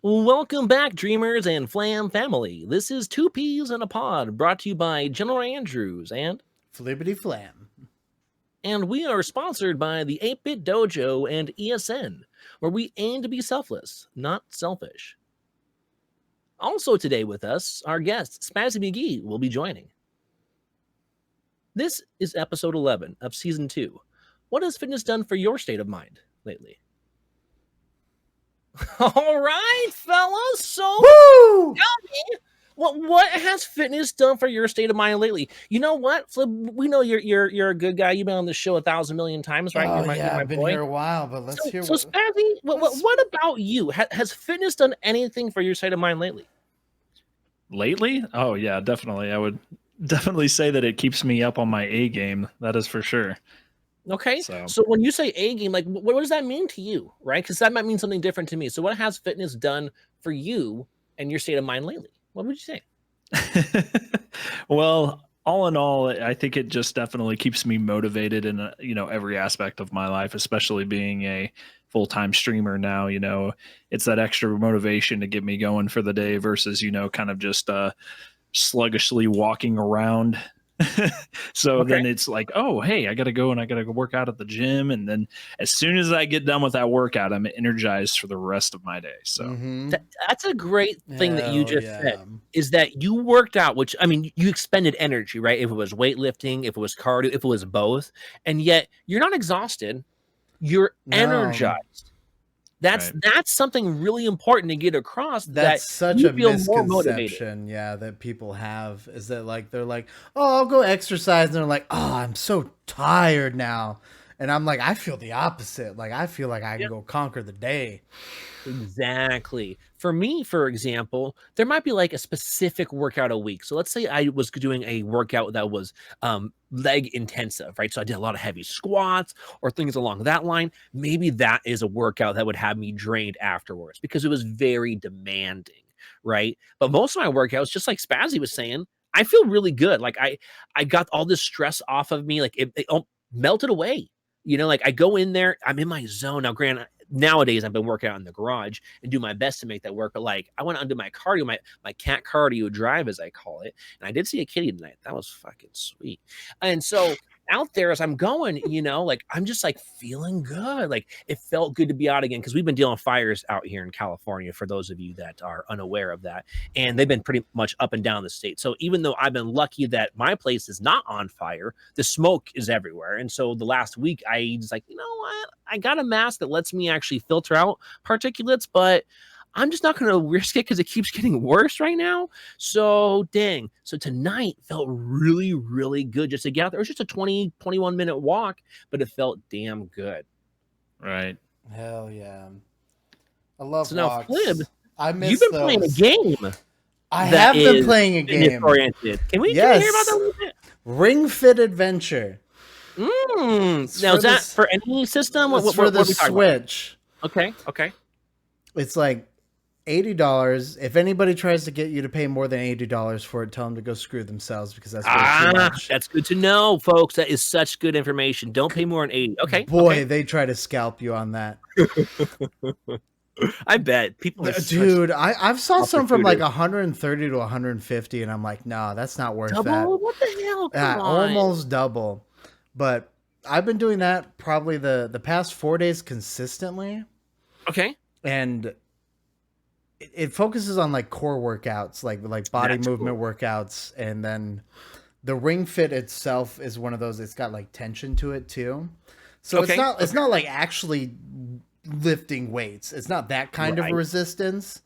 Welcome back, dreamers and flam family. This is Two Peas in a Pod, brought to you by GeneralAndrews Flibbityflam. and we are sponsored by the 8-Bit Dojo and ESN, where we aim to be selfless, not selfish. Also today with us, our guest, Spazzy McGee, will be joining. This is episode 11 of season 2. What has fitness done for your state of mind lately? All right, fellas. So, Woo! tell me, what has fitness done for your state of mind lately? You know what, Flip? We know you're a good guy. You've been on the show 1,000 million times, right? Oh, You're my I've been boy. here a while, but let's hear So what. Spazzy, what about you? Has fitness done anything for your state of mind lately? Lately? Oh yeah, definitely. I would definitely say that it keeps me up on my A game. That is for sure. Okay, So when you say A game, like what does that mean to you, right? Because that might mean something different to me. So what has fitness done for you and your state of mind lately? What would you say? well, all in all, I think it just definitely keeps me motivated in every aspect of my life, especially being a full-time streamer now. It's that extra motivation to get me going for the day versus kind of just sluggishly walking around. So Okay. then it's like, oh, hey, I got to go and I got to go work out at the gym. And then as soon as I get done with that workout, I'm energized for the rest of my day. So That's a great thing that you just yeah. said, is that you worked out, which, I mean, you expended energy, right? If it was weightlifting, if it was cardio, if it was both, and yet you're not exhausted, you're No. energized. That's something really important to get across. That's such you a feel more motivated. misconception, that people have, is that like they're like, oh, I'll go exercise, and they're like, oh, I'm so tired now. And I'm like, I feel the opposite. Like, I feel like I can go conquer the day. Exactly. For me, for example, there might be like a specific workout a week. So let's say I was doing a workout that was leg intensive, right? So I did a lot of heavy squats or things along that line. Maybe that is a workout that would have me drained afterwards because it was very demanding, right? But most of my workouts, just like Spazzy was saying, I feel really good. Like I got all this stress off of me. Like it melted away. Like I go in there, I'm in my zone. Now, granted, nowadays I've been working out in the garage and do my best to make that work. But like I went on to my cardio, my cat cardio drive, as I call it. And I did see a kitty tonight. That was fucking sweet. And so out there as I'm going, like I'm just like feeling good. Like it felt good to be out again because we've been dealing with fires out here in California, for those of you that are unaware of that. And they've been pretty much up and down the state. So even though I've been lucky that my place is not on fire, the smoke is everywhere. And so the last week I was like, you know what? I got a mask that lets me actually filter out particulates, but I'm just not going to risk it because it keeps getting worse right now. So dang. So tonight felt really, really good just to get out there. It was just a 21-minute walk, but it felt damn good. Right. Hell yeah. I love walks. Now, Flib, I miss you've been playing a game. I have been playing a game. Oriented. Can we hear about that a little bit? Ring Fit Adventure. Now, is that for any system? It's for the Switch. Okay. It's like $80. If anybody tries to get you to pay more than $80 for it, tell them to go screw themselves because that's way too much. That's good to know, folks. That is such good information. Don't pay more than $80. Okay. Boy, they try to scalp you on that. I bet people. Dude, I've saw some from like 130 to 150, and I'm like, no, that's not worth that. What the hell? Almost double. But I've been doing that probably the past 4 days consistently. Okay. And it focuses on like core workouts, like body movement workouts, and then the Ring Fit itself is one of those. It's got like tension to it too, so it's not like actually lifting weights. It's not that kind of resistance,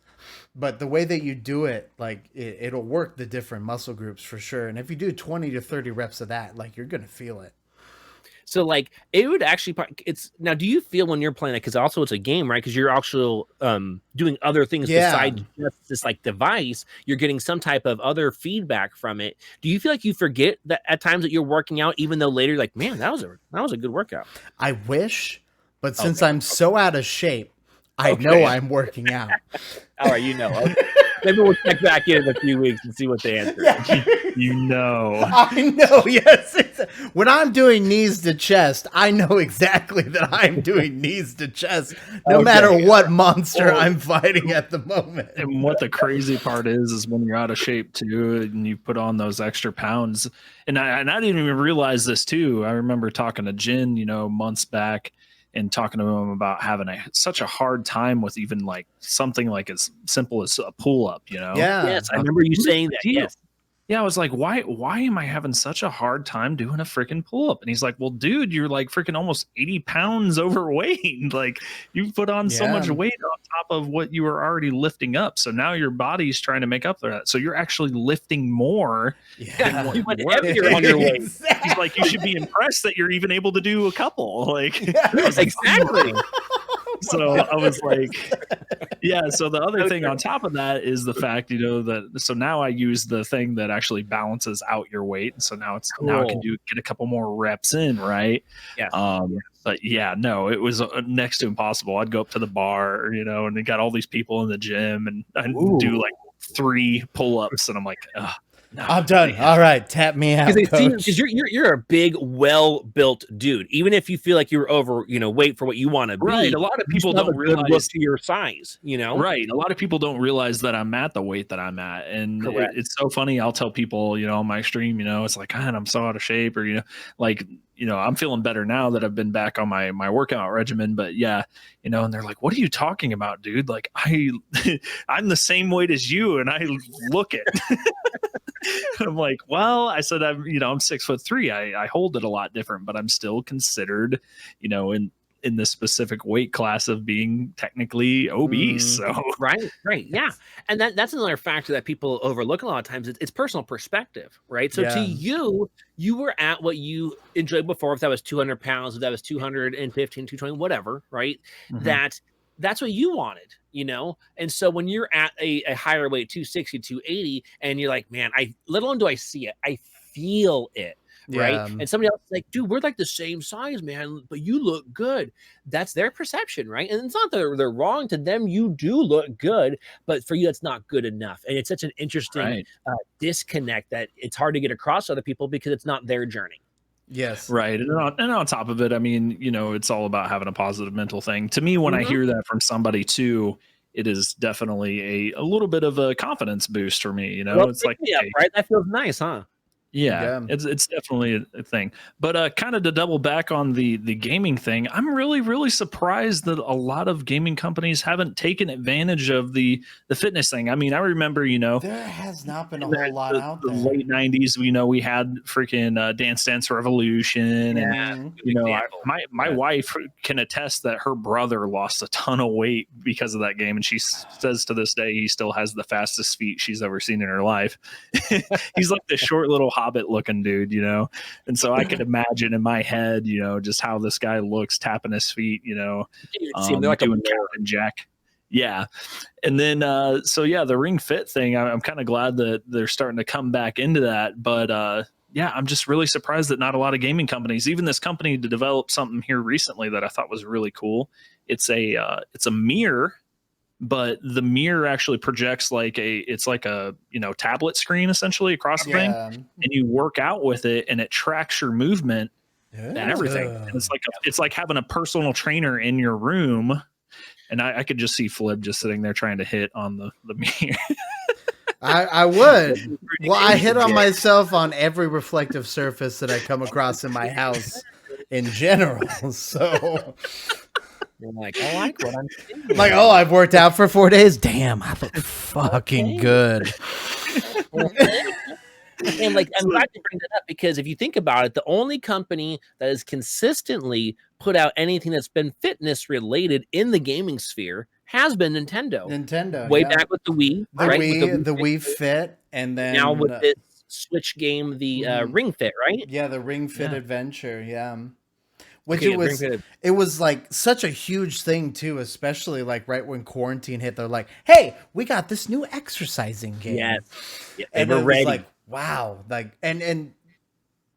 but the way that you do it, like it'll work the different muscle groups for sure. And if you do 20 to 30 reps of that, like you're gonna feel it. So like it would actually, it's now, do you feel when you're playing it, because also it's a game, right? Because you're also doing other things besides just this like device, you're getting some type of other feedback from it. Do you feel like you forget that at times that you're working out, even though later you're like, man, that was a good workout? I wish, but since I'm so out of shape, I know I'm working out. All right, Okay. Maybe we'll check back in a few weeks and see what the answer is. Yeah. You know. I know, yes. When I'm doing knees to chest, I know exactly that I'm doing knees to chest, no matter what monster I'm fighting at the moment. And what the crazy part is when you're out of shape too, and you put on those extra pounds. And I didn't even realize this too. I remember talking to Jen, months back, and talking to him about having such a hard time with even like something like as simple as a pull up. Yeah. Yes, I remember you saying that. Yes. Yeah, I was like, why am I having such a hard time doing a freaking pull-up? And he's like, well, dude, you're like freaking almost 80 pounds overweight. Like, you put on so much weight on top of what you were already lifting up. So now your body's trying to make up for that. So you're actually lifting more than what you went heavier on your weight. Exactly. He's like, you should be impressed that you're even able to do a couple. Like, Exactly. So I was like, yeah. So the other thing on top of that is the fact, that so now I use the thing that actually balances out your weight. And so now now I can get a couple more reps in, right? Yeah. But yeah, no, it was next to impossible. I'd go up to the bar, and they got all these people in the gym, and I'd do like 3 pull-ups, and I'm like, ugh. No, I'm done. All right, tap me out. Because you're a big, well-built dude. Even if you feel like you're over, weight for what you want to be. Right. A lot of people don't realize to your size. Right. A lot of people don't realize that I'm at the weight that I'm at, and it's so funny. I'll tell people, on my stream, it's like, God, I'm so out of shape, or like. I'm feeling better now that I've been back on my workout regimen, but yeah, and they're like, what are you talking about, dude? Like I'm the same weight as you and I look it. I'm like, well, I said, I'm 6'3". I hold it a lot different, but I'm still considered, in the specific weight class of being technically obese. So right. Yeah. And that's another factor that people overlook a lot of times. It's personal perspective, right? So to you were at what you enjoyed before, if that was 200 pounds, if that was 215, 220, whatever, right? Mm-hmm. That's what you wanted, And so when you're at a higher weight, 260, 280, and you're like, man, let alone do I see it, I feel it. Right. And somebody else is like, dude, we're like the same size, man, but you look good. That's their perception, right? And it's not that they're wrong. To them, you do look good, but for you, that's not good enough. And it's such an interesting disconnect that it's hard to get across to other people because it's not their journey. Yes. Right. And on top of it, I mean, it's all about having a positive mental thing. To me, when I hear that from somebody too, it is definitely a little bit of a confidence boost for me. Well, it's like, right? That feels nice, huh? Yeah, it's definitely a thing. But kind of to double back on the gaming thing, I'm really, really surprised that a lot of gaming companies haven't taken advantage of the fitness thing. I mean, I remember, there has not been a whole lot out there. The late 90s, we had freaking Dance Dance Revolution. And, my wife can attest that her brother lost a ton of weight because of that game. And she says to this day, he still has the fastest feet she's ever seen in her life. He's like the short little hobbit looking dude, and so I could imagine in my head, just how this guy looks tapping his feet, they're like doing Captain Jack. Yeah. And then the Ring Fit thing, I'm kind of glad that they're starting to come back into that, but I'm just really surprised that not a lot of gaming companies, even this company to develop something here recently that I thought was really cool. It's a mirror, but the mirror actually projects it's like a tablet screen essentially across the thing, and you work out with it and it tracks your movement and everything. And it's like having a personal trainer in your room. And I could just see Flib just sitting there trying to hit on the mirror. I would. Well, I hit on myself on every reflective surface that I come across in my house in general. So you're like, I like what I'm seeing. Like, I've worked out for 4 days. Damn, I look fucking good. And I'm glad you bring that up because if you think about it, the only company that has consistently put out anything that's been fitness related in the gaming sphere has been Nintendo. Way back with the Wii, the Wii Fit, and then now with this Switch game, the Ring Fit, right? Yeah, the Ring Fit Adventure. Yeah. Which it was like such a huge thing too, especially like right when quarantine hit. They're like, "Hey, we got this new exercising game." Yes, and we're ready. Like, wow, like and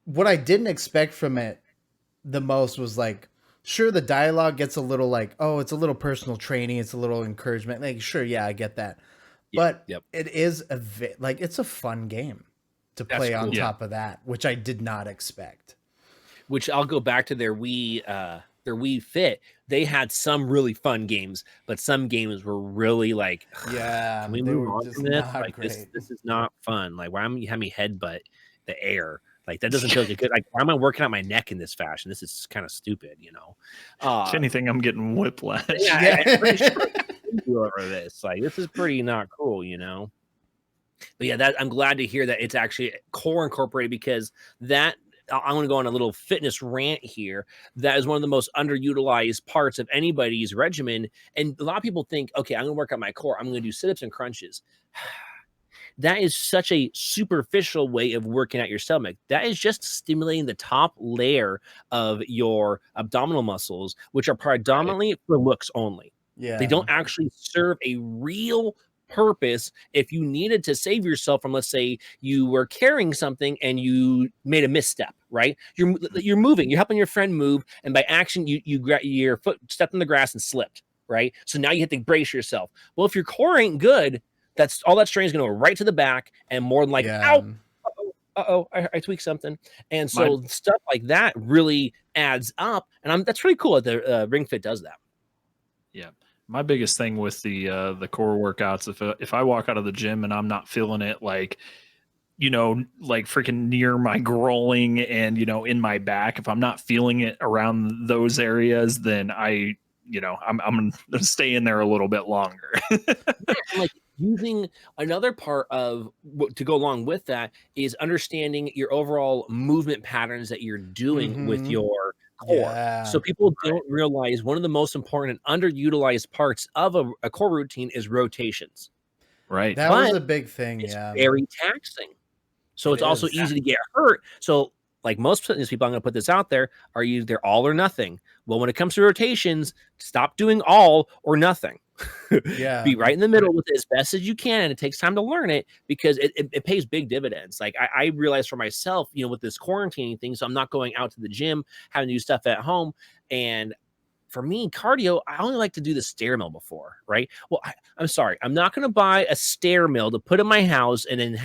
what I didn't expect from it the most was like, sure, the dialogue gets a little like, oh, it's a little personal training, it's a little encouragement. Like, sure, yeah, I get that. But Yep. it is like it's a fun game to That's play on cool. top of that, which I did not expect. Which I'll go back to their Wii Fit. They had some really fun games, but some games were really like, Yeah, can we they move were on just from this? not Like great. this is not fun. Like, why am you having me headbutt the air? Like that doesn't feel like a good. Like, why am I working out my neck in this fashion? This is kind of stupid, you know. If anything, I'm getting whiplash. Yeah, I'm pretty sure over this. Like, this is pretty not cool, you know. But yeah, that I'm glad to hear that it's actually core incorporated, because that I'm going to go on a little fitness rant here. That is one of the most underutilized parts of anybody's regimen. And a lot of people think, okay, I'm going to work on my core. I'm going to do sit-ups and crunches. That is such a superficial way of working out your stomach. That is just stimulating the top layer of your abdominal muscles, which are predominantly for looks only. Yeah. They don't actually serve a real purpose. If you needed to save yourself from, let's say you were carrying something and you made a misstep, right? You're moving, you're helping your friend move, and by action your foot stepped in the grass and slipped, right? So now you have to brace yourself. Well, if your core ain't good, that's all that strain is going to go right to the back, and more than like, ow, I tweaked something. And so stuff like that really adds up, and that's really cool that the Ring Fit does that. Yeah. My biggest thing with the core workouts, if I walk out of the gym and I'm not feeling it, like, you know, like freaking near my groin and, you know, in my back, if I'm not feeling it around those areas, then I'm going to stay in there a little bit longer. Like, using another part of to go along with that is understanding your overall movement patterns that you're doing with your core. Yeah. So people don't realize one of the most important and underutilized parts of a core routine is rotations. Right. That was a big thing. It's Yeah. very taxing. So it's also easy to get hurt. So, like most fitness people, I'm going to put this out there, are they're all or nothing. Well, when it comes to rotations, stop doing all or nothing. Yeah. Be right in the middle with it as best as you can. And it takes time to learn it, because it pays big dividends. Like I realized for myself, you know, with this quarantining thing, so I'm not going out to the gym, having to do stuff at home. And for me, cardio, I only like to do the stair mill before, right? Well, I'm sorry. I'm not going to buy a stair mill to put in my house and then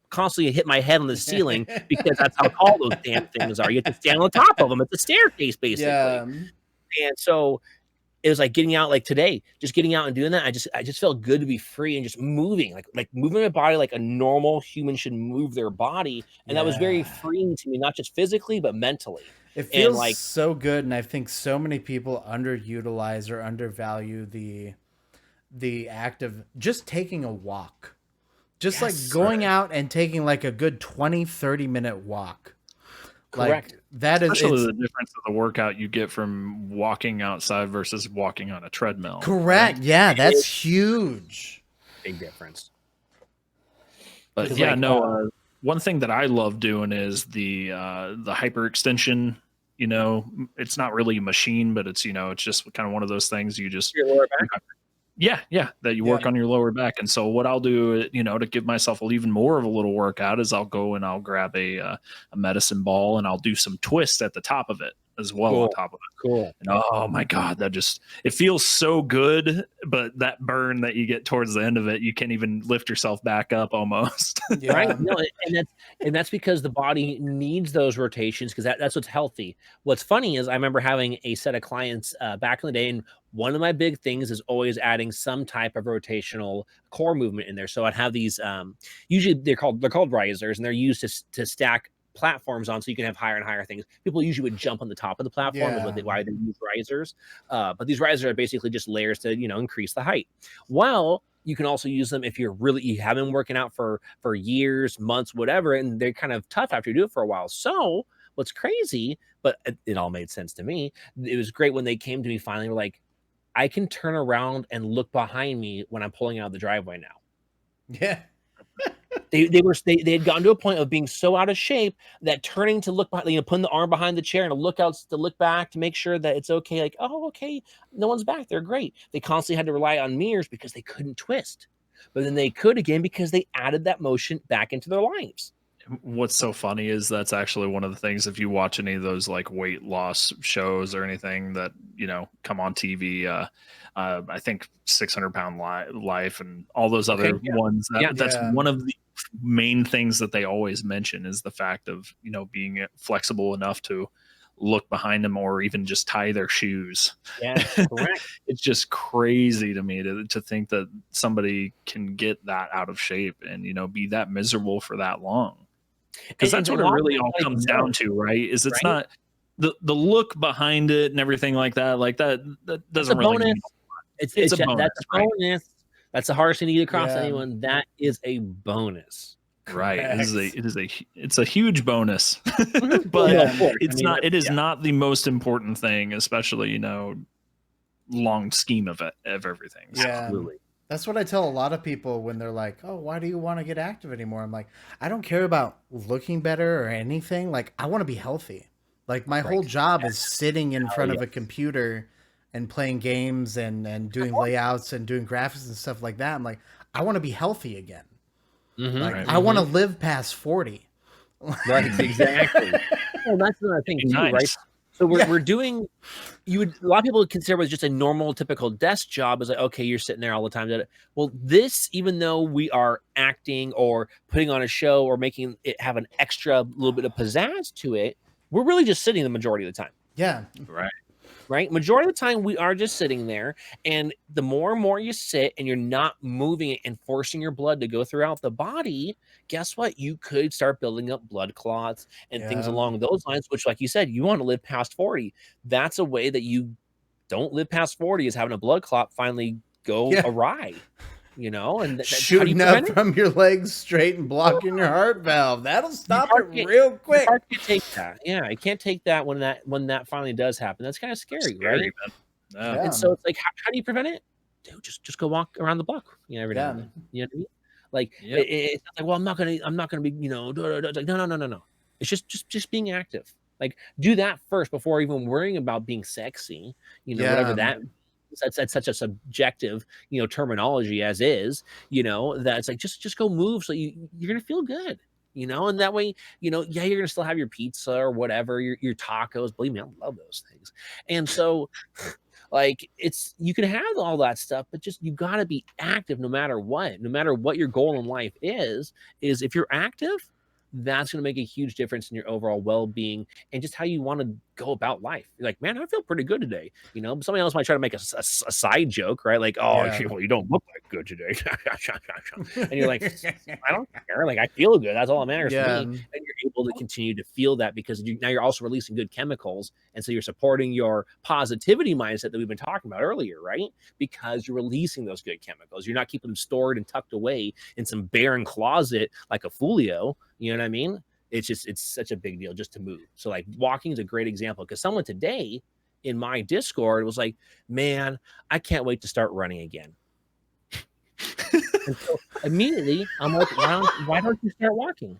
constantly hit my head on the ceiling, because that's how tall those damn things are. You have to stand on top of them. It's a staircase, basically. Yeah. And so it was like getting out, like today, just getting out and doing that. I just felt good to be free and just moving, like moving my body like a normal human should move their body. And that was very freeing to me, not just physically, but mentally. It feels so good, and I think so many people underutilize or undervalue the act of just taking a walk. Just like going out and taking like a good 20-30 minute walk. Correct. Like that is especially the difference of the workout you get from walking outside versus walking on a treadmill. Correct. Right? Yeah, that's huge. Big difference. But yeah, one thing that I love doing is the hyperextension. You know, it's not really a machine, but it's, you know, it's just kind of one of those things you just your lower back. That you work on your lower back. And so what I'll do, you know, to give myself even more of a little workout is I'll go and I'll grab a medicine ball and I'll do some twists at the top of it as well. Cool. On top of it. Cool. And oh my God, it feels so good. But that burn that you get towards the end of it, you can't even lift yourself back up almost. Yeah. Right. No, and that's because the body needs those rotations, because that's what's healthy. What's funny is I remember having a set of clients back in the day, and one of my big things is always adding some type of rotational core movement in there. So I'd have these usually they're called risers, and they're used to stack platforms on, so you can have higher and higher things. People usually would jump on the top of the platform, is why they use risers. But these risers are basically just layers to, you know, increase the height. Well, you can also use them if you have been working out for years, months, whatever, and they're kind of tough after you do it for a while. So what's crazy, but it all made sense to me. It was great when they came to me finally, were like, I can turn around and look behind me when I'm pulling out of the driveway now. Yeah. They had gotten to a point of being so out of shape that turning to look behind, you know, putting the arm behind the chair and to look back to make sure that it's okay. Like, oh, okay, no one's back. They're great. They constantly had to rely on mirrors because they couldn't twist, but then they could again because they added that motion back into their lives. What's so funny is that's actually one of the things, if you watch any of those like weight loss shows or anything that, you know, come on TV, I think 600-pound life and all those other ones, that's one of the main things that they always mention is the fact of, you know, being flexible enough to look behind them or even just tie their shoes. Yeah, correct. It's just crazy to me to think that somebody can get that out of shape and, you know, be that miserable for that long. Because that's what it really all comes down to, right? Is it's not the look behind it and everything like that. Like that doesn't really mean it's a bonus. That's a bonus. That's the hardest thing to get across to anyone. That is a bonus. Right. It's a huge bonus. But it's not it is not the most important thing, especially, you know, long scheme of everything. Yeah. Absolutely. That's what I tell a lot of people when they're like, "Oh, why do you want to get active anymore?" I'm like, I don't care about looking better or anything. Like, I want to be healthy. Like, my whole job is sitting in front of a computer and playing games and doing layouts and doing graphics and stuff like that. I'm like, I want to be healthy again. Like, I want to live past 40. Right, exactly. Well, that's another thing too, right? So we're doing. A lot of people would consider it as just a normal, typical desk job. Is like, okay, you're sitting there all the time. Well, this, even though we are acting or putting on a show or making it have an extra little bit of pizzazz to it, we're really just sitting the majority of the time. Yeah. Right. Majority of the time, we are just sitting there. And the more and more you sit and you're not moving it and forcing your blood to go throughout the body, guess what? You could start building up blood clots and things along those lines, which, like you said, you want to live past 40. That's a way that you don't live past 40 is having a blood clot finally go awry. You know, and shooting up from your legs straight and blocking your heart valve. That'll stop it real quick. Your heart can't take that. Yeah, it can't take that when that finally does happen. That's kind of scary, right? And so it's like, how do you prevent it? Dude, just go walk around the block, you know, every now and then. You know what I mean? Like it's not like, well, I'm not gonna be, you know, it's like, no. It's just being active. Like, do that first before even worrying about being sexy. You know, whatever that. That's such a subjective, you know, terminology as is, you know, that it's like just go move so you're gonna feel good, you know, and that way, you know, you're gonna still have your pizza or whatever, your tacos. Believe me, I love those things. And so, like, you can have all that stuff, but just you gotta be active no matter what your goal in life is if you're active. That's going to make a huge difference in your overall well-being and just how you want to go about life. You're like, man, I feel pretty good today. You know, somebody else might try to make a side joke, right? Like, oh, well, you don't look that good today. And you're like, I don't care. Like, I feel good. That's all that matters to me. And you're able to continue to feel that because now you're also releasing good chemicals. And so you're supporting your positivity mindset that we've been talking about earlier, right? Because you're releasing those good chemicals. You're not keeping them stored and tucked away in some barren closet like a folio. You know what I mean? It's such a big deal just to move. So like walking is a great example because someone today in my Discord was like, man, I can't wait to start running again. And so immediately I'm like, why don't you start walking?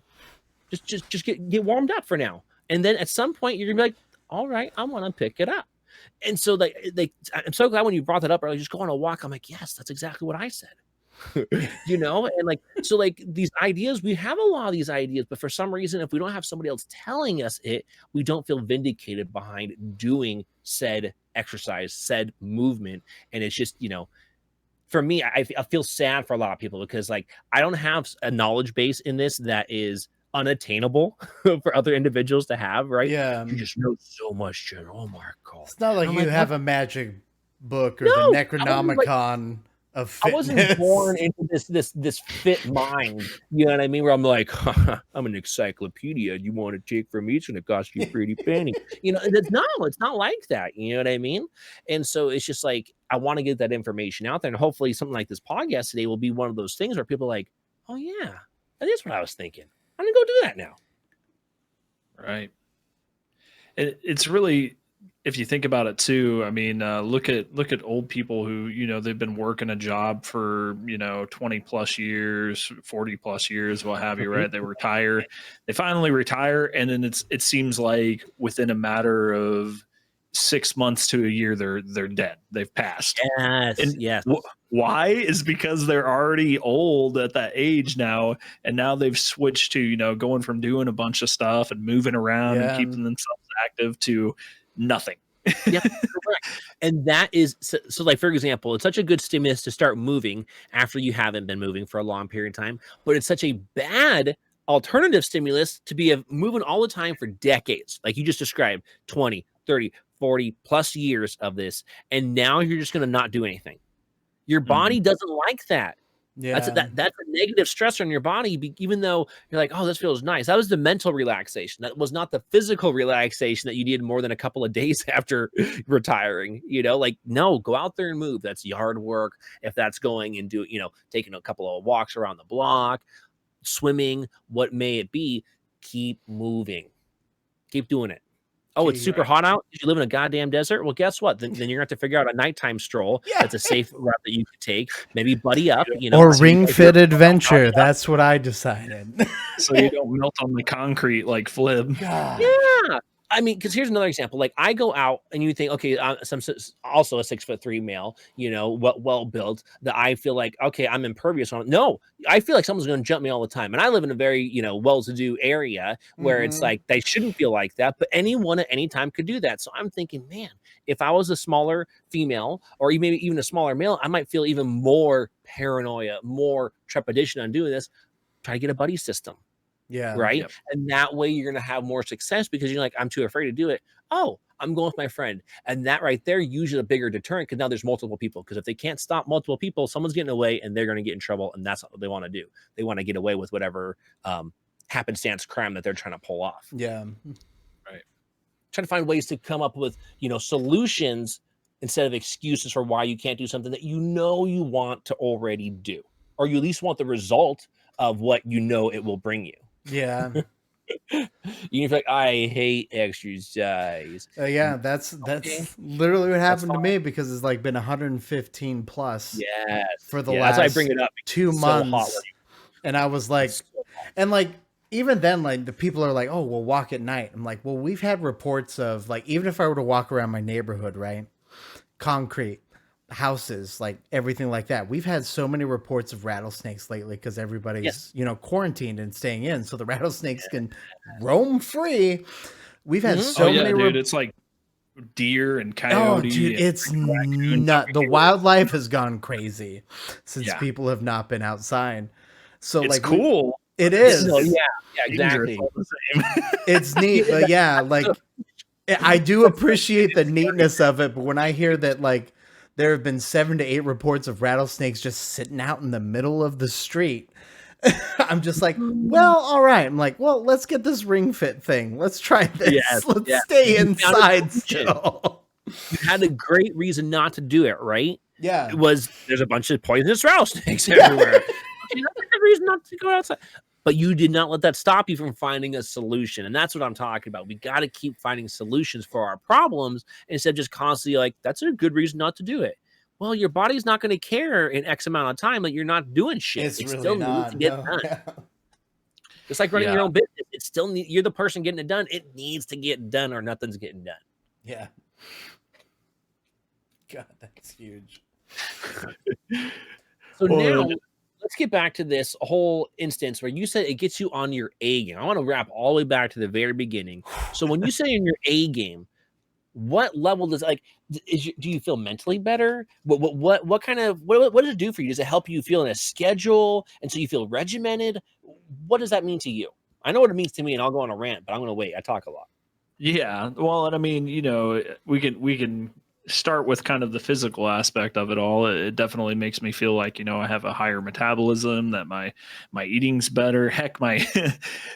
Just get warmed up for now. And then at some point you're gonna be like, all right, I want to pick it up. And so I'm so glad when you brought that up earlier, just go on a walk. I'm like, yes, that's exactly what I said. You know, and like, so like these ideas, we have a lot of these ideas, but for some reason, if we don't have somebody else telling us it, we don't feel vindicated behind doing said exercise, said movement. And it's just, you know, for me, I feel sad for a lot of people because like I don't have a knowledge base in this that is unattainable for other individuals to have, right? Yeah. You just know so much, General. Oh my God. It's not like you have a magic book or the Necronomicon. I wasn't born into this fit mind, you know what I mean? Where I'm like, I'm an encyclopedia. You want to take from me? It's going to cost you a pretty penny. You know, it's not like that. You know what I mean? And so it's just like I want to get that information out there, and hopefully something like this podcast today will be one of those things where people are like, oh yeah, that is what I was thinking. I'm gonna go do that now. Right. It's really. If you think about it too, I mean, look at old people who, you know, they've been working a job for, you know, 20 plus years, 40 plus years, what have you, right? They retire, they finally retire. And then it seems like within a matter of 6 months to a year, they're dead. They've passed. Yes, And yes. Why is because they're already old at that age now, and now they've switched to, you know, going from doing a bunch of stuff and moving around and keeping themselves active to nothing. Yep, correct. And that is so, like, for example, it's such a good stimulus to start moving after you haven't been moving for a long period of time, but it's such a bad alternative stimulus to be moving all the time for decades, like you just described, 20, 30, 40 plus years of this, and now you're just going to not do anything. Your body doesn't like that. Yeah, That's a negative stressor on your body, even though you're like, oh, this feels nice. That was the mental relaxation. That was not the physical relaxation that you needed more than a couple of days after retiring. You know, like, no, go out there and move. That's yard work. If that's going and do, you know, taking a couple of walks around the block, swimming, what may it be, keep moving. Keep doing it. Oh, it's super hot out. Did you live in a goddamn desert? Well, guess what? Then you're gonna have to figure out a nighttime stroll. That's a safe route that you could take. Maybe buddy up, you know, or ring fit adventure. That's what I decided. So you don't melt on the concrete like Flib. God. Yeah. I mean, because here's another example. Like, I go out and you think, okay, some also a 6'3" male, you know, well built, that I feel like, okay, I'm impervious on it. No, I feel like someone's going to jump me all the time. And I live in a very, you know, well-to-do area where it's like they shouldn't feel like that, but anyone at any time could do that. So I'm thinking, man, if I was a smaller female or maybe even a smaller male, I might feel even more paranoia, more trepidation on doing this. Try to get a buddy system. Yeah. Right. Yep. And that way you're going to have more success because you're like, I'm too afraid to do it. Oh, I'm going with my friend. And that right there, usually a bigger deterrent because now there's multiple people. Because if they can't stop multiple people, someone's getting away and they're going to get in trouble. And that's what they want to do. They want to get away with whatever happenstance crime that they're trying to pull off. Yeah. Right. Trying to find ways to come up with, you know, solutions instead of excuses for why you can't do something that you know you want to already do, or you at least want the result of what you know it will bring you. Yeah. You're like, I hate exercise. Yeah, that's literally what happened to me because it's like been 115 plus. Yes. For the last last I bring it up 2 months, and I was like, and like even then, like the people are like, oh, we'll walk at night. I'm like, well, we've had reports of like, even if I were to walk around my neighborhood, right, concrete houses, like everything like that, we've had so many reports of rattlesnakes lately because everybody's you know, quarantined and staying in, so the rattlesnakes can roam free. We've had so many dude, it's like deer and coyote. Oh dude, it's not, the wildlife has gone crazy since people have not been outside. So it's like cool. It is. Yeah, exactly. It's neat, but yeah, like I do appreciate the neatness of it, but when I hear that like there have been 7 to 8 reports of rattlesnakes just sitting out in the middle of the street, I'm just like, well, all right. I'm like, well, let's get this ring fit thing. Let's try this. Let's stay inside still. You had a great reason not to do it, right? Yeah. It was, there's a bunch of poisonous rattlesnakes everywhere. Okay, that's a good reason not to go outside. But you did not let that stop you from finding a solution. And that's what I'm talking about. We got to keep finding solutions for our problems instead of just constantly like, that's a good reason not to do it. Well, your body's not going to care in X amount of time that you're not doing shit. It's it really still not, needs to get done. Yeah. It's like running your own business. It still you're the person getting it done. It needs to get done or nothing's getting done. Yeah. God, that's huge. So now let's get back to this whole instance where you said it gets you on your A game. I want to wrap all the way back to the very beginning. So when you say in your A game, what level does like do you feel mentally better? What kind of what does it do for you? Does it help you feel in a schedule and so you feel regimented? What does that mean to you? I know what it means to me, and I'll go on a rant, but I'm gonna wait. I talk a lot. Yeah, well, and I mean, you know, we can start with kind of the physical aspect of it all. It definitely makes me feel like, you know, I have a higher metabolism, that my eating's better. Heck, my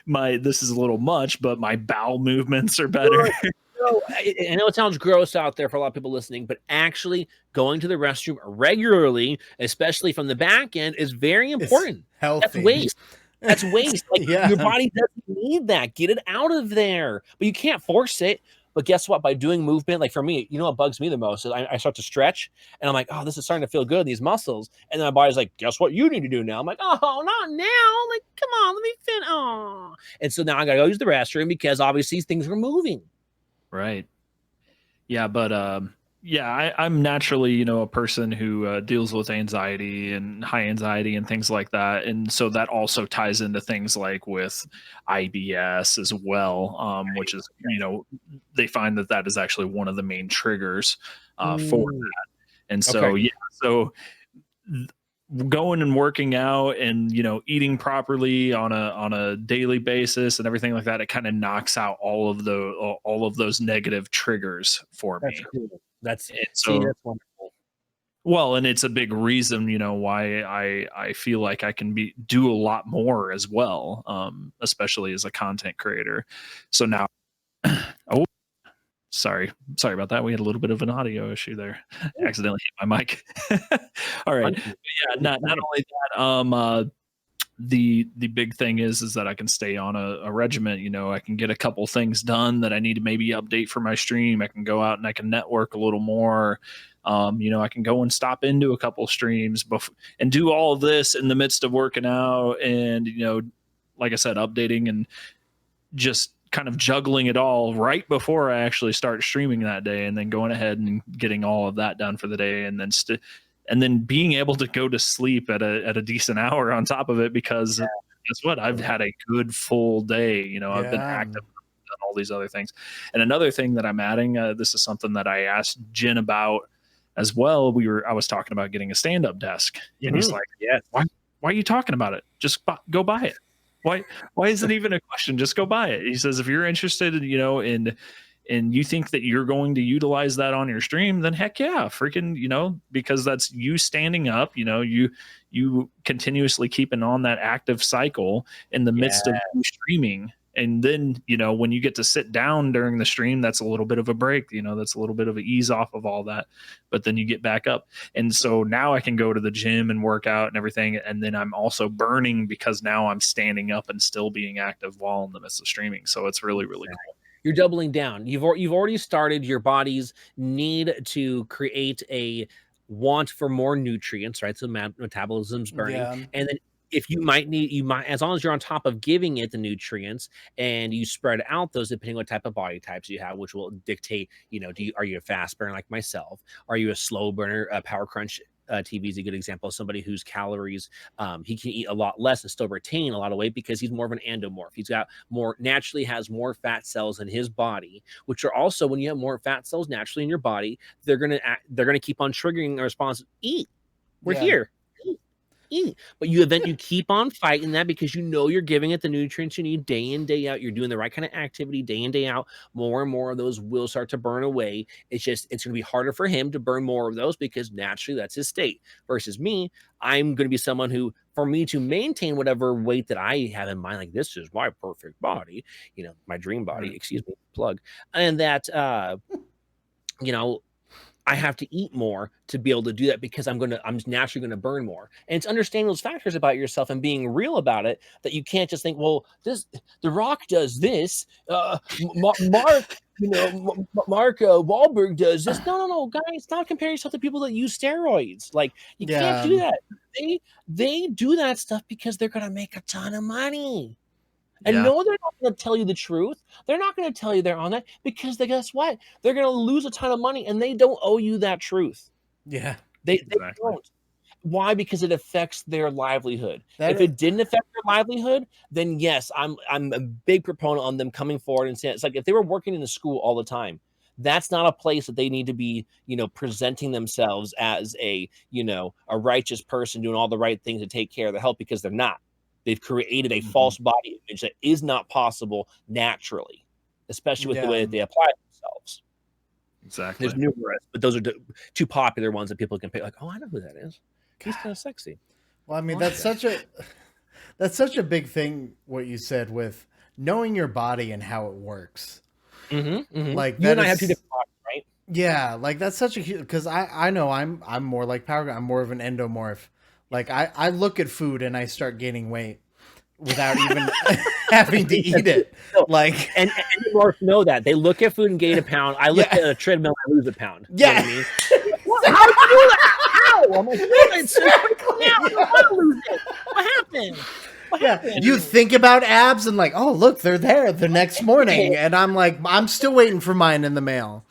this is a little much, but my bowel movements are better. So, I know it sounds gross out there for a lot of people listening, but actually going to the restroom regularly, especially from the back end, is very important. It's healthy. That's waste. That's waste. Like your body doesn't need that. Get it out of there. But you can't force it. But guess what? By doing movement, like for me, you know what bugs me the most is I start to stretch and I'm like, oh, this is starting to feel good in these muscles. And then my body's like, guess what you need to do now? I'm like, oh, not now. Like, come on, let me fit. Oh. And so now I got to go use the restroom because obviously things are moving. Right. Yeah, but yeah, I'm naturally, you know, a person who deals with anxiety and high anxiety and things like that, and so that also ties into things like with IBS as well, which is, you know, they find that that is actually one of the main triggers for Mm, that, and okay. so yeah, so th- going and working out and, you know, eating properly on a daily basis and everything like that, it kind of knocks out all of those negative triggers for That's me. cool. That's And see, so, that's wonderful. well, and it's a big reason, you know, why I feel like I can do a lot more as well, especially as a content creator. So now, oh, sorry about that. We had a little bit of an audio issue there. Accidentally hit my mic. All right, Fun. but yeah, not only that, the big thing is that I can stay on a regiment. You know, I can get a couple things done that I need to maybe update for my stream. I can go out and I can network a little more. You know, I can go and stop into a couple streams and do all of this in the midst of working out and, you know, like I said, updating and just kind of juggling it all right before I actually start streaming that day, and then going ahead and getting all of that done for the day, and then and then being able to go to sleep at a decent hour on top of it, because guess what? I've had a good full day. You know, I've been Yeah. active, done all these other things. And another thing that I'm adding, this is something that I asked Jen about as well. I was talking about getting a stand-up desk, and he's like, Yes. why are you talking about it? Just go buy it. Why is it even a question? Just go buy it. He says, if you're interested, you know, and you think that you're going to utilize that on your stream, then heck yeah, freaking, you know, because that's you standing up, you know, you continuously keeping on that active cycle in the Yeah. midst of you streaming. And then, you know, when you get to sit down during the stream, that's a little bit of a break, you know, that's a little bit of an ease off of all that. But then you get back up. And so now I can go to the gym and work out and everything. And then I'm also burning because now I'm standing up and still being active while in the midst of streaming. So it's really, really cool. You're doubling down. You've already started. Your body's need to create a want for more nutrients, right? So metabolism's burning, Yeah. and then if you might, as long as you're on top of giving it the nutrients and you spread out those depending what type of body types you have, which will dictate, you know, are you a fast burner like myself? Are you a slow burner? Power Crunch TV is a good example of somebody whose calories, he can eat a lot less and still retain a lot of weight because he's more of an endomorph. He's got naturally has more fat cells in his body, which are also, when you have more fat cells naturally in your body, they're gonna keep on triggering a response. Eat. We're here. Eat. But you keep on fighting that because you know you're giving it the nutrients you need day in, day out. You're doing the right kind of activity day in, day out. More and more of those will start to burn away. It's going to be harder for him to burn more of those because naturally that's his state. Versus me, I'm going to be someone who, for me to maintain whatever weight that I have in mind, like this is my perfect body, you know, my dream body, excuse me, plug. And that, you know, I have to eat more to be able to do that because I'm naturally going to burn more. And it's understanding those factors about yourself and being real about it, that you can't just think, well, The Rock does this, Mark, you know, Mark Wahlberg does this. No, guys, stop comparing yourself to people that use steroids. Like, you can't do that. They do that stuff because they're going to make a ton of money. And no, they're not going to tell you the truth. They're not going to tell you they're on that because guess what? They're going to lose a ton of money and they don't owe you that truth. Yeah. They don't. Why? Because it affects their livelihood. If it didn't affect their livelihood, then yes, I'm a big proponent on them coming forward and saying, it's like if they were working in a school all the time, that's not a place that they need to be, you know, presenting themselves as a, you know, a righteous person doing all the right things to take care of the health, because they're not. They've created a false body image that is not possible naturally, especially with the way that they apply themselves. Exactly. There's numerous, but those are two popular ones that people can pick. Like, oh, I know who that is. He's kind of sexy. Well, I mean, that's such a big thing. What you said with knowing your body and how it works. Like you and I have two different bodies, right? Yeah, like that's such a huge, because I know I'm more like Power. I'm more of an endomorph. Like I look at food and I start gaining weight without even having to eat it. Like, and endomorphs know that. They look at food and gain a pound. I look at a treadmill and I lose a pound. Yeah. You know what I mean? How do you do that? How? I'm like, it's I lose it. What happened? What happened? You think about abs and like, oh look, they're there the next morning, and I'm like, I'm still waiting for mine in the mail.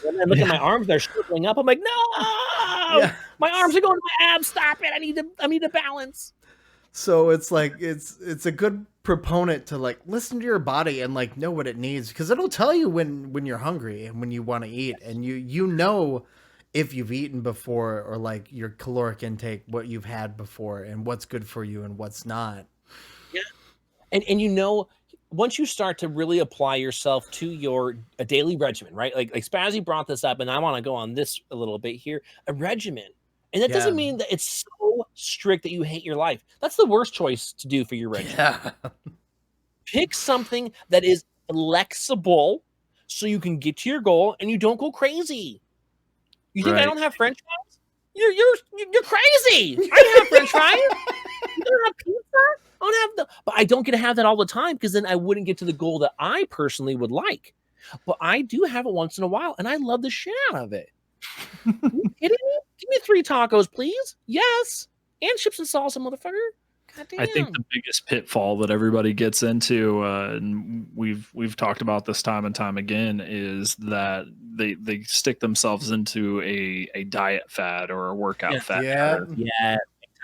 And then look at my arms, they're shriveling up. I'm like, no, my arms are going to my abs. Stop it. I need to balance. So it's like, it's a good proponent to like listen to your body and like know what it needs, because it'll tell you when you're hungry and when you want to eat, and you know if you've eaten before, or like your caloric intake, what you've had before, and what's good for you and what's not. Yeah. And you know, once you start to really apply yourself to a daily regimen, right? Like Spazzy brought this up, and I want to go on this a little bit here. A regimen. And that doesn't mean that it's so strict that you hate your life. That's the worst choice to do for your regimen. Yeah. Pick something that is flexible so you can get to your goal and you don't go crazy. You think I don't have French fries? You're crazy. I have French fries. You don't have pizza? I don't have but I don't get to have that all the time, because then I wouldn't get to the goal that I personally would like. But I do have it once in a while, and I love the shit out of it. Are you kidding me? Give me 3 tacos, please. Yes. And chips and salsa, motherfucker. Goddamn. I think the biggest pitfall that everybody gets into, and we've talked about this time and time again, is that they stick themselves into a diet fad or a workout fad. Yeah.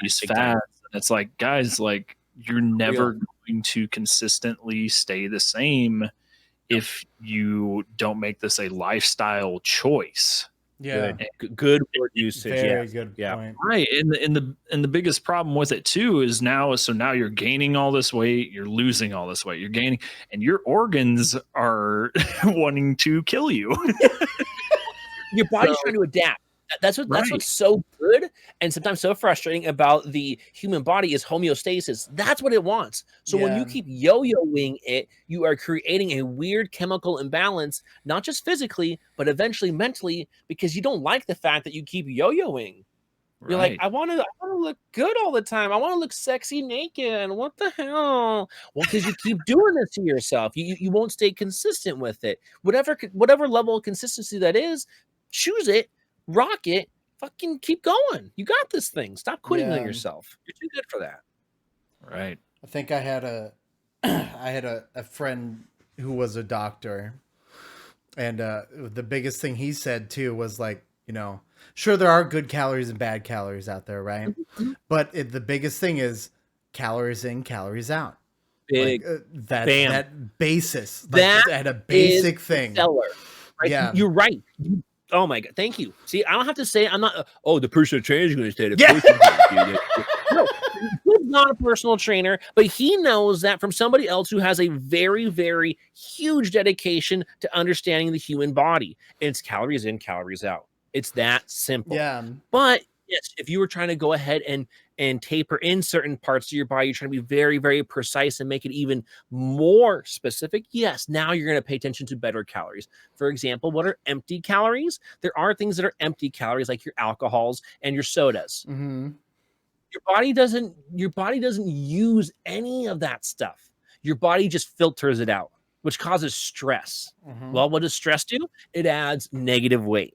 These fads. And it's like, guys, like, you're never going to consistently stay the same if you don't make this a lifestyle choice. Yeah, good word usage. Very good point. Right, and the biggest problem with it too is now you're gaining all this weight, you're losing all this weight, you're gaining, and your organs are wanting to kill you. Your body's trying to adapt. That's what's so good and sometimes so frustrating about the human body is homeostasis. That's what it wants. So when you keep yo-yoing it, you are creating a weird chemical imbalance, not just physically, but eventually mentally, because you don't like the fact that you keep yo-yoing. You're like, I want to look good all the time. I want to look sexy naked. What the hell? Well, because you keep doing this to yourself. You won't stay consistent with it. Whatever level of consistency that is, choose it. Rock it, fucking keep going. You got this thing. Stop quitting on yourself. You're too good for that. Right. I think I had a friend who was a doctor, and the biggest thing he said too was like, you know, sure there are good calories and bad calories out there, right? But the biggest thing is calories in, calories out. Big that basis. That at a basic thing. Stellar, right? Yeah, you're right. Oh my god, thank you. See, I don't have to say I'm not. The personal trainer is going to say that. No, he's not a personal trainer, but he knows that from somebody else who has a very, very huge dedication to understanding the human body. And it's calories in, calories out. It's that simple. Yeah. But yes, if you were trying to go ahead and taper in certain parts of your body, you're trying to be very, very precise and make it even more specific. Yes, now you're going to pay attention to better calories. For example, what are empty calories? There are things that are empty calories, like your alcohols and your sodas. Mm-hmm. Your body doesn't use any of that stuff. Your body just filters it out, which causes stress. Mm-hmm. Well, what does stress do? It adds negative weight.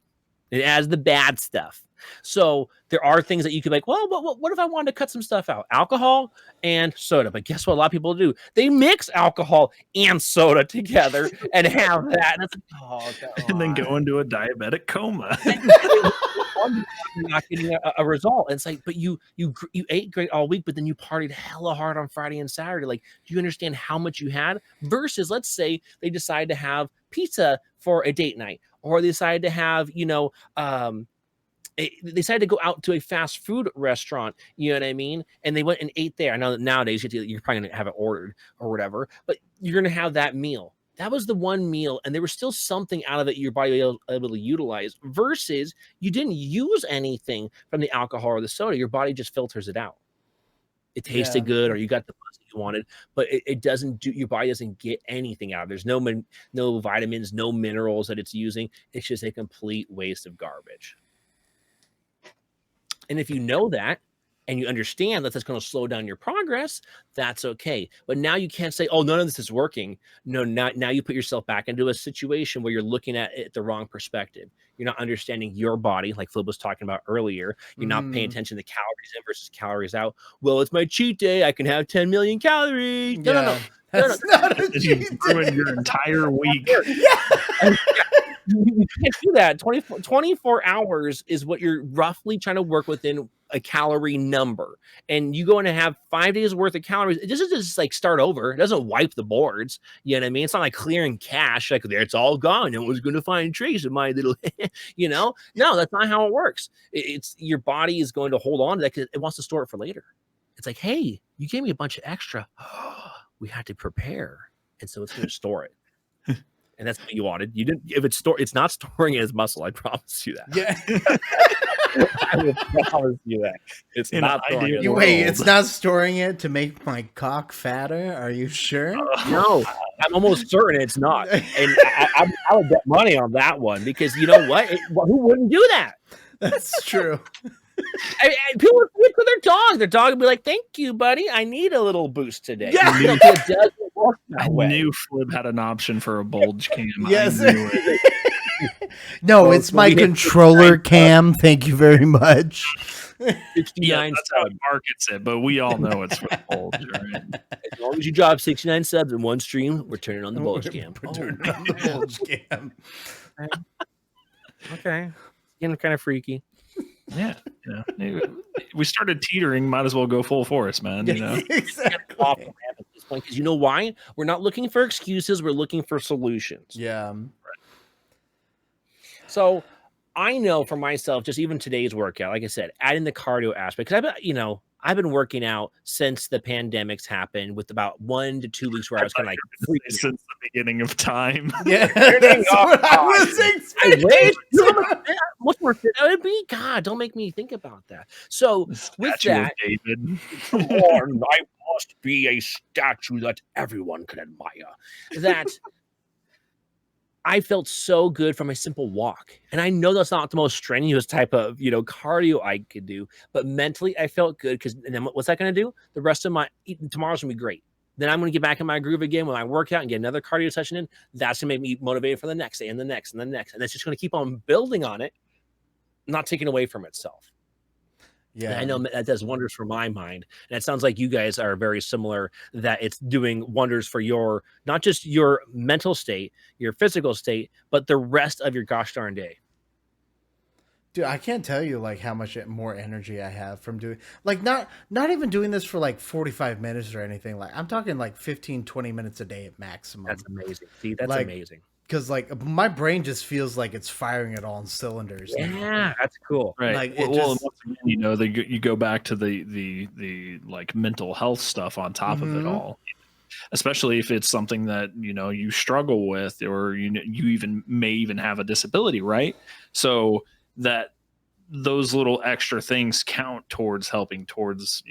It adds the bad stuff. So there are things that you could be like, well, what if I wanted to cut some stuff out? Alcohol and soda. But guess what a lot of people do? They mix alcohol and soda together and have that. And it's like, and then go into a diabetic coma. You're not getting a result. And it's like, but you ate great all week, but then you partied hella hard on Friday and Saturday. Like, do you understand how much you had? Versus, let's say they decide to have pizza for a date night, or they decide to have, they decided to go out to a fast food restaurant, you know what I mean? And they went and ate there. I know that nowadays you're probably going to have it ordered or whatever, but you're going to have that meal. That was the one meal, and there was still something out of it your body was able to utilize, versus you didn't use anything from the alcohol or the soda. Your body just filters it out. It tasted good, or you got the buzz that you wanted, but it doesn't do. Your body doesn't get anything out of it. There's no vitamins, no minerals that it's using. It's just a complete waste of garbage. And if you know that, and you understand that that's going to slow down your progress, that's okay. But now you can't say, oh, none of this is working. No, now you put yourself back into a situation where you're looking at it the wrong perspective. You're not understanding your body, like Flip was talking about earlier. You're not paying attention to calories in versus calories out. Well, it's my cheat day. I can have 10 million calories. No. That's not a cheat You ruin your entire week. You can't do that. 24 hours is what you're roughly trying to work within a calorie number. And you go in and have 5 days worth of calories. It doesn't just like start over. It doesn't wipe the boards. You know what I mean? It's not like clearing cache. Like there, it's all gone. No one's going to find trace of my little, No, that's not how it works. It's your body is going to hold on to that because it wants to store it for later. It's like, hey, you gave me a bunch of extra. We had to prepare. And so it's going to store it. And that's what you wanted. You didn't. If it's not storing it as muscle. I promise you that. Yeah. I will promise you that it's not storing it. Wait, it's not storing it to make my cock fatter? Are you sure? No, I'm almost certain it's not. And I would bet money on that one because you know what? Who wouldn't do that? That's true. People would give it to their dog. Their dog would be like, "Thank you, buddy. I need a little boost today." Yeah. It doesn't work that way. I knew Flib had an option for a bulge cam. Yes. I knew it. No, it's my controller cam. Thank you very much. 69 Yeah, that's how it subs. markets it, but we all know it's for the bulge, right? As long as you drop 69 subs in one stream, we're turning on the bulge cam. We're turning on the bulge cam. Okay. Getting kind of freaky. Yeah. We started teetering, might as well go full force, man. You know? Exactly. Off the ramp at this point because you know why? We're not looking for excuses. We're looking for solutions. Yeah. So I know for myself, just even today's workout, like I said, adding the cardio aspect, because I've been working out since the pandemics happened with about 1 to 2 weeks where I was kind of like since the beginning of time. Yeah, that's what I was expecting. What's more fit I would be? God, don't make me think about that. So with that, David. I must be a statue that everyone can admire. That I felt so good from a simple walk. And I know that's not the most strenuous type of, cardio I could do, but mentally I felt good because then what's that going to do? The rest of tomorrow's going to be great. Then I'm going to get back in my groove again when I work out and get another cardio session in. That's going to make me motivated for the next day and the next and the next. And it's just going to keep on building on it, not taking away from itself. Yeah, and I know that does wonders for my mind. And it sounds like you guys are very similar, that it's doing wonders for your, not just your mental state, your physical state, but the rest of your gosh darn day. Dude, I can't tell you like how much more energy I have from doing like not even doing this for like 45 minutes or anything. Like I'm talking like 15-20 minutes a day at maximum. That's amazing. See, that's like, amazing. Because like my brain just feels like it's firing it all in cylinders. Yeah, that's cool. Right. Like once again, you go back to the like mental health stuff on top of it all, especially if it's something that you struggle with, or you may even have a disability, right? So that those little extra things count towards helping towards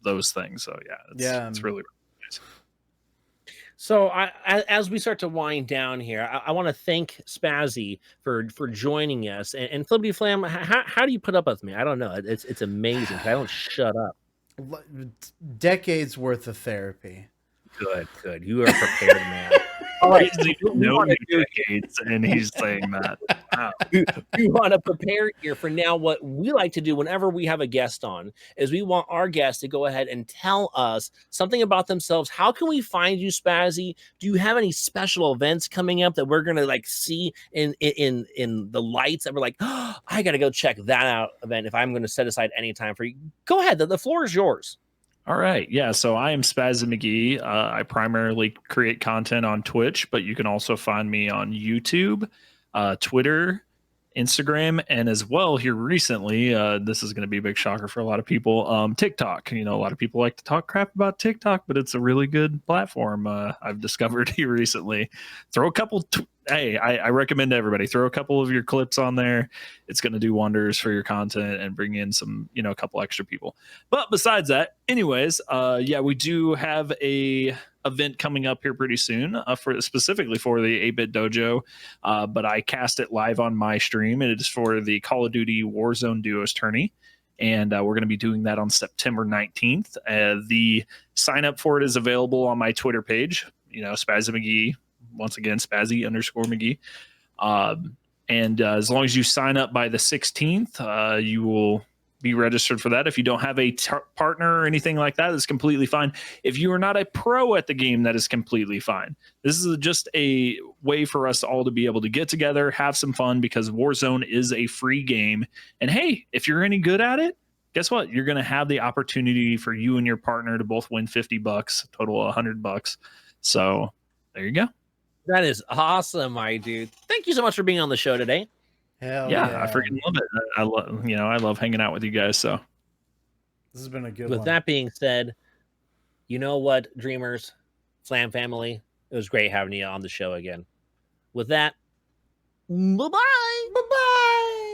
those things. So it's really nice. So as we start to wind down here, I want to thank Spazzy for joining us. And Flibbityflam, how do you put up with me? I don't know. It's amazing. I don't shut up. Decades worth of therapy. Good. You are prepared, man. All right, decades, and he's saying that. Wow. We want to prepare here for now. What we like to do whenever we have a guest on is we want our guest to go ahead and tell us something about themselves. How can we find you, Spazzy? Do you have any special events coming up that we're gonna like see in the lights that we're like, oh, I gotta go check that out event if I'm gonna set aside any time for you? Go ahead. The floor is yours. All right. Yeah. So I am Spazzy McGee. I primarily create content on Twitch, but you can also find me on YouTube, Twitter, Instagram, and as well here recently, this is going to be a big shocker for a lot of people, TikTok. A lot of people like to talk crap about TikTok, but it's a really good platform. I've discovered here recently. Throw a couple I recommend to everybody, throw a couple of your clips on there. It's going to do wonders for your content and bring in some, a couple extra people. But besides that, anyways, we do have a event coming up here pretty soon specifically for the 8-Bit Dojo. But I cast it live on my stream, and it is for the Call of Duty Warzone Duos tourney. And we're going to be doing that on September 19th. The sign up for it is available on my Twitter page, Spazzy McGee. Once again, Spazzy_McGee. And as long as you sign up by the 16th, you will be registered for that. If you don't have a partner or anything like that, that's completely fine. If you are not a pro at the game, that is completely fine. This is just a way for us all to be able to get together, have some fun, because Warzone is a free game. And hey, if you're any good at it, guess what? You're going to have the opportunity for you and your partner to both win $50, total $100. So there you go. That is awesome, my dude. Thank you so much for being on the show today. Hell Yeah, I freaking love it. I love, I love hanging out with you guys. So this has been a good With one. that being said, you know what, Dreamers, Flam family, it was great having you on the show again. With that, bye-bye. Bye-bye.